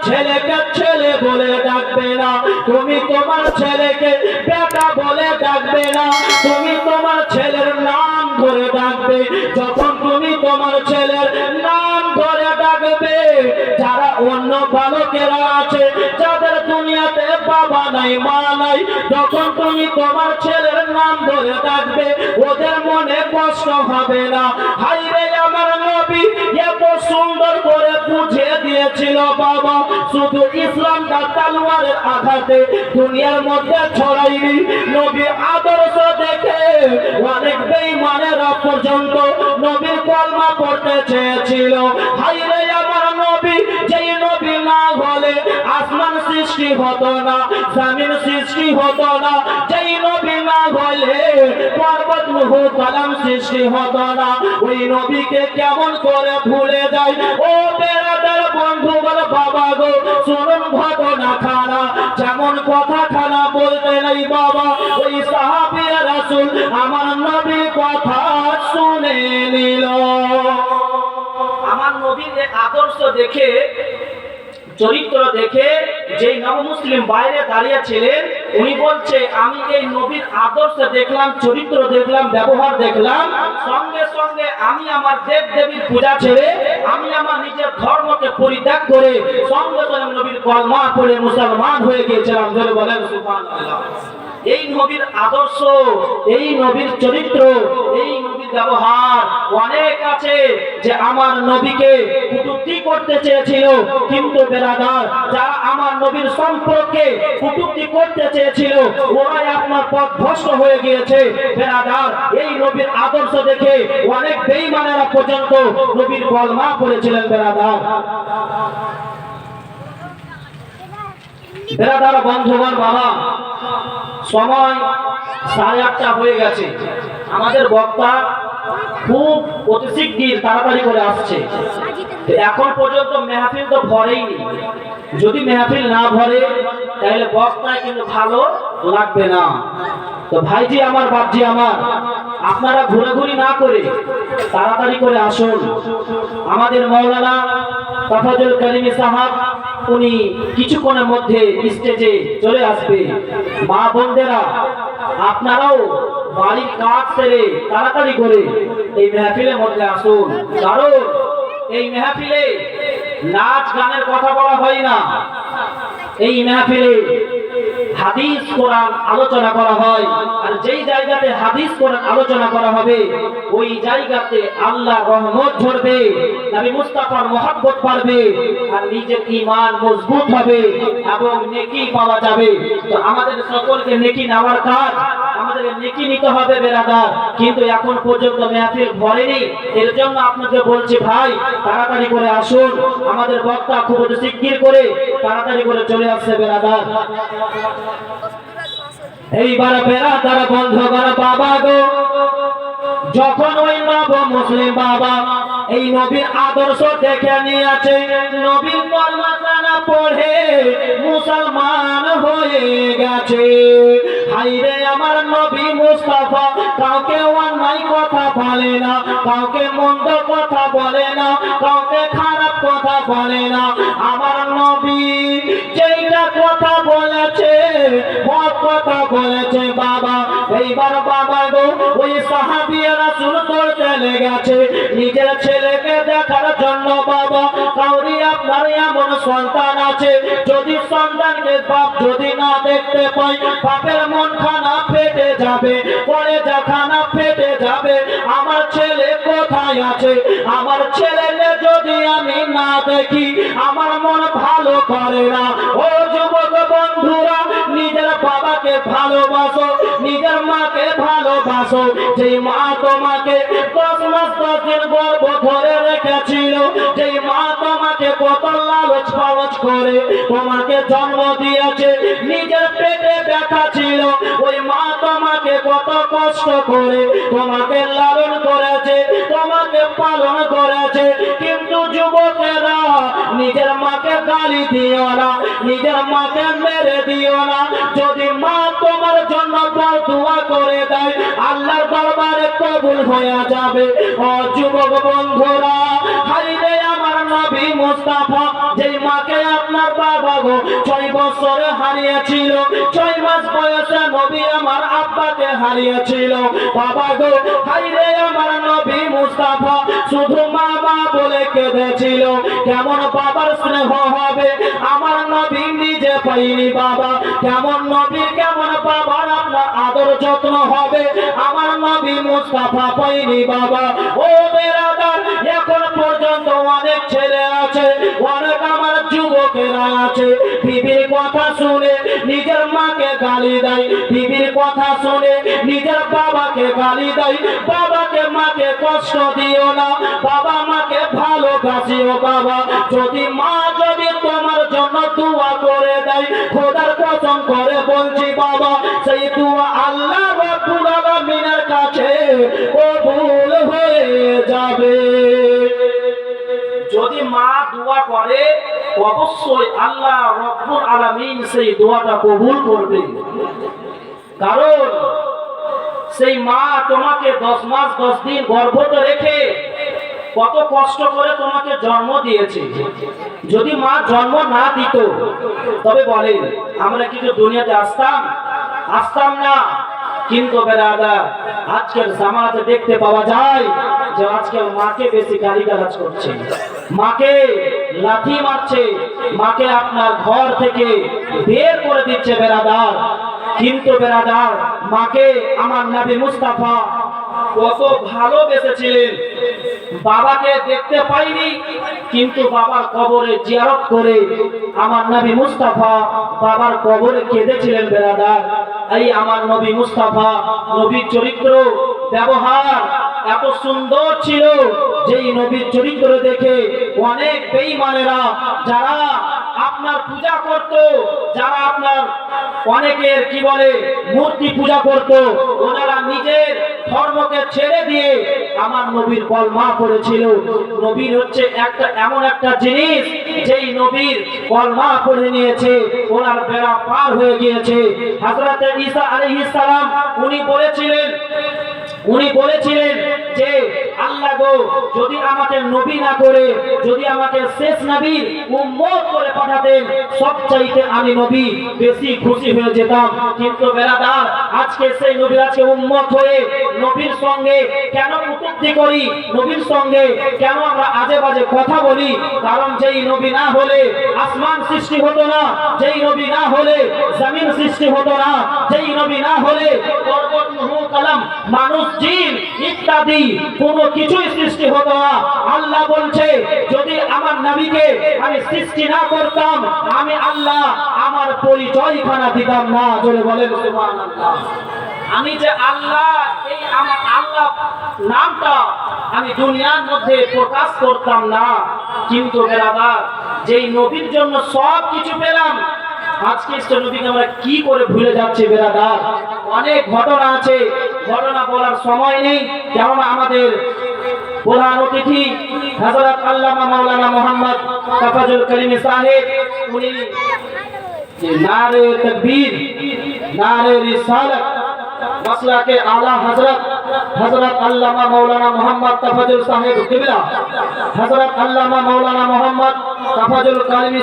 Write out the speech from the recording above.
ছেলেকে ছেলে বলে ডাকবে না, তুমি তোমার ছেলেকে বেটা বলে ডাকবে না, তুমি তোমার ছেলের নাম ধরে ডাকবে। যখন তুমি তোমার ছেলের নাম ধরে ডাকবে, যারা অন্য বালকেরা আছে, যাদের দুনিয়াতে বাবা নাই মা নাই, যখন তুমি তোমার ছেলের নাম ধরে ডাকবে, ওদের মনে কষ্ট হবে না। হাইরে আমার নবী এত সুন্দর করে বুঝিয়ে দিয়েছিল বাবা, শুধু ইসলামটা তলোয়ারের আঘাতে দুনিয়ার মধ্যে ছড়াইনি। নবী আদর্শ দেখে অনেক বেঈমানেরা পর্যন্ত নবীর কলমা পড়তে চেয়েছিল। হাইরে আমার নবী, যেই নবী না হলে আসমান সৃষ্টি হতো না, জমিন সৃষ্টি হতো না, যেই নবী না হলে পর্বত লৌহ কলম সৃষ্টি হতো না, ওই নবীকে কেমন করে ভুলে যায়? ও বেরাদার বন্ধুগণ, বাবা গো শুনুন ঘটনা খানা, যেমন কথা খানা বলতে নাই বাবা, ওই সাহাবী রাসূল আমার নবীর কথা শুনে নিল। আমার নবীর আদর্শ দেখে, চরিত্র দেখে যেই নবমুসলিম বাইরে দাঁড়িয়ে ছিলেন, উনি বলছে আমি এই নবীর আদর্শ দেখলাম, চরিত্র দেখলাম, ব্যবহার দেখলাম, সঙ্গে সঙ্গে আমি আমার দেব দেবীর পূজা ছেড়ে আমি আমার নিজের ধর্মকে পরিত্যাগ করে সঙ্গে সঙ্গে নবীর কলমা পড়ে মুসলমান হয়ে গিয়েছিলাম। ধরে বলেন সুবহানাল্লাহ। এই নবীর আদর্শ, এই নবীর চরিত্র, এই নবীর ব্যবহার অনেক আছে যে আমার নবীকে কটূক্তি করতে চেয়েছিল, কিন্তু বেরাদার যারা আমার নবীর সম্পর্কে কটূক্তি করতে চেয়েছিল ওরাই আপনার পথ ভ্রষ্ট হয়ে গিয়েছে। বেরাদার এই নবীর আদর্শ দেখে অনেক বেঈমানেরা পর্যন্ত নবীর কলমা পড়েছিলেন। বেরাদার বেরাদার বন্ধুগণ, বাবা সময় 8:30 হয়ে গেছে। আমাদের বক্তা খুব অতি শিগগির তাড়াতাড়ি করে আসছে। এখন পর্যন্ত মেহফিল তো ভরেইনি। যদি মেহফিল না ভরে তাহলে বক্তায় কিন্তু ভালো লাগবে না। তো ভাইজি আমার, বাপজি আমার, আপনারা ঘুরাঘুরি না করে তাড়াতাড়ি করে আসুন। আমাদের মাওলানা তাফাজ্জুল করিম সাহেব উনি কিছুক্ষণের মধ্যে স্টেজে চলে আসবে। মা বোনদেরা আপনারাও বাড়ির কাজ সেরে তাড়াতাড়ি করে এই মেহফিলের মধ্যে আসুন, কারণ এই মেহফিলে নাচ গানের কথা বলা হয় না, এই মেহফিলে হাদিস কোরআন আলোচনা করা হয়। আর যেই জায়গাতে হাদিস কোরআন আলোচনা করা হবে ওই জায়গাতে আল্লাহ রহমত ঝরবে, নবী মুস্তাফার মহব্বত বাড়বে, আর নিজের ঈমান মজবুত হবে এবং নেকি পাওয়া যাবে। তো আমাদের সকলকে নেকি নেওয়ার কাজ, আমাদের নেকি নিতে হবে বেরাদার। কিন্তু এখন পর্যন্ত মেহফিল ভরেনি, এর জন্য আপনাকে বলছি ভাই তাড়াতাড়ি করে আসুন। আমাদের বক্তা খুব শিগগির করে তাড়াতাড়ি করে চলে আসছে বেরাদার। এইবার বেরাদার বন্ধুগণ, বাবা গো যখন ওই নব মুসলিম বাবা এই নবীর আদর্শ দেখে নিয়েছে, নবীর কলমা পড়ে মুসলমান হয়ে গেছে। হাইরে আমার নবী মুস্তাফা কাউকে অন্যায় কথা বলে না, কাউকে মন্দ কথা বলে না, কাউকে খারাপ কথা বলে না। আমার নবী যেইটা কথা বলেছে হক কথা বলেছে বাবা। এইবার বাবা গো ওই সাহাবী রাসূল করতে লেগেছে নিজের ছেলেকে দেখার জন্য। বাবা কাউরি আপনার এমন সন্তান আছে, যদি সন্তানকে বাপ যদি না দেখতে পাই বাপের মন খানা ফেটে যাবে, কলেজা খানা ফেটে যাবে। আমার ছেলে কোথায় আছে, আমার ছেলেকে যদি আমি না দেখি আমার মন ভালো করে না। ও যুবক বন্ধুরা, নিজের বাবাকে ভালোবাসো, নিজের মাকে ভালোবাসো। যে মা তোমাকে 10 মাস 10 দিন গর্ভ ধরে রেখেছিল, যে মা তোমাকে কত লালচ পালচ করে তোমাকে জন্ম দিয়েছে, নিজের পেটে ব্যথা ছিল, ওই মা তোমাকে কত কষ্ট করে তোমাকে লালন করেছে, তোমাকে পালন করেছে। কিন্তু যুবকেরা নিজের মাকে গালি দিও না, নিজের মাকে মেরে দিও না। যদি মা তোমার জন্য দোয়া করে দেয় আল্লাহর দরবারে কবুল হয়ে যাবে। ও যুবক বন্ধুরা, হাইরে আমার নবী মুস্তাফা যেই মাকে আপনার গো 6 বছরে হারিয়েছিল, 6 মাস বয়সে নবী আমার আব্বাকে হারিয়েছিল। বাবা গো হাইরে আমার নবী মুস্তাফা শুধু মা মা বলে কেঁদেছিল। কেমন বাবার স্নেহ হবে আমার নবী নিজে পাইনি বাবা, কেমন নবীর কেমন বাবার আপনার আদর যত্ন হবে আমার নবী মুস্তাফা পাইনি বাবা। ও বেরাদার, এখন পর্যন্ত অনেক ছেলে আছে, অনেক আমার যুবকেরা আছে, বিবির কথা শুনে নিজের মাকে গালি দেয়, বিবির কথা শুনে নিজের বাবাকে গালি দেয়। বাবাকে মাকে কষ্ট দিও না, বাবা মাকে ভালোবাসিও বাবা। যদি মা যদি তোমার জন্য দোয়া করে দেয়, খোদার কসম করে বলছি বাবা, সেই দোয়া আল্লাহ রাব্বুল আলামিনের কাছে কবুল হয়ে যাবে। যদি মা দোয়া করে অবশ্যই আল্লাহ রাব্বুল আলামিন সেই দোয়াটা কবুল করবে। কারণ সেই মা তোমাকে 10 মাস 10 দিন গর্ভে রেখে কত কষ্ট করে তোমাকে জন্ম দিয়েছে। যদি মা জন্ম না দিত তবে বলেন আমরা কিছু দুনিয়াতে আসতাম না। কিন্তু বেরাদার, আজকের জামানাতে দেখতে পাওয়া যায় যে আজকাল মাকে বেশি গালিগালাজ করছে, মাকে লাথি মারছে, মাকে আপনার ঘর থেকে বের করে দিচ্ছে বেরাদার। কিন্তু বেরাদার, মাকে আমার নবী মুস্তাফা কত ভালোবেসেছিলেন। বাবাকে দেখতে পাইনি কিন্তু বাবার কবরে জিয়ারত করে আমার নবী মুস্তাফা বাবার কবরে কেঁদেছিলেন বেরাদার। এই আমার নবী মুস্তাফা নবীর চরিত্র ব্যবহার এত সুন্দর ছিল, যেই নবীর চরিত্র দেখে অনেক বেঈমানেরা যারা আপনার পূজা করত, যারা আপনার অনেকের কি বলে মূর্তি পূজা করত, ওনারা নিজের ধর্মকে ছেড়ে দিয়ে আমার নবীর কলমা পড়েছিল। নবীর হচ্ছে একটা এমন একটা জিনিস, যেই নবীর কলমা পড়ে নিয়েছে ওনার বেড়া পার হয়ে গিয়েছে। হযরত ঈসা আলাইহিস সালাম উনি বলেছিলেন যে আল্লাহ গো, যদি আমাকে নবী না করে যদি আমাকে শেষ নবীর উম্মত করে পাঠাতেন সবচাইতে আমি নবী বেশি খুশি হয়ে যেতাম। কিন্তু বেরাদার, আজকে সেই নবীর আজকে উম্মত হয়ে নবীর সঙ্গে কেন কটূক্তি করি, নবীর সঙ্গে কেন আমরা আজে বাজে কথা বলি? কারণ যেই নবী না হলে আসমান সৃষ্টি হতো না, যেই নবী না হলে জমিন সৃষ্টি হতো না, যেই নবী না হলে পর্বত নূহ কালাম মানুষ জিন ইত্যাদি কোনো কিছুই সৃষ্টি হতো না। আল্লাহ বলছে যদি আমার নবীকে আমি সৃষ্টি না করতাম আমি আল্লাহ আমার পরিচয়খানা দিতাম না। জোরে বলেন সুবহানাল্লাহ। আমি যে আল্লাহ, এই আমার আল্লাহ নামটা আমি দুনিয়ার মধ্যে প্রকাশ করতাম না। কিন্তু বেরাদার, যেই নবীর জন্য সব কিছু পেলাম, আজকে সেই নবীকে আমরা কি করে ভুলে যাচ্ছি বেরাদার? অনেক ঘটনা আছে, ঘটনা বলার সময় নেই। কেননা আমাদের প্রধান অতিথি হযরত আল্লামা মাওলানা মোহাম্মদ তাফাজ্জুল করিমি সাহেব, উনি নারে তাকবীর, নারে রিসালাত, মাসলাকে আলা হযরত আল্লামা মাওলানা মোহাম্মদ তাফাজ্জুল সাহেব কিবলা, হযরত আল্লামা মাওলানা মোহাম্মদ তাফাজ্জুল করিমি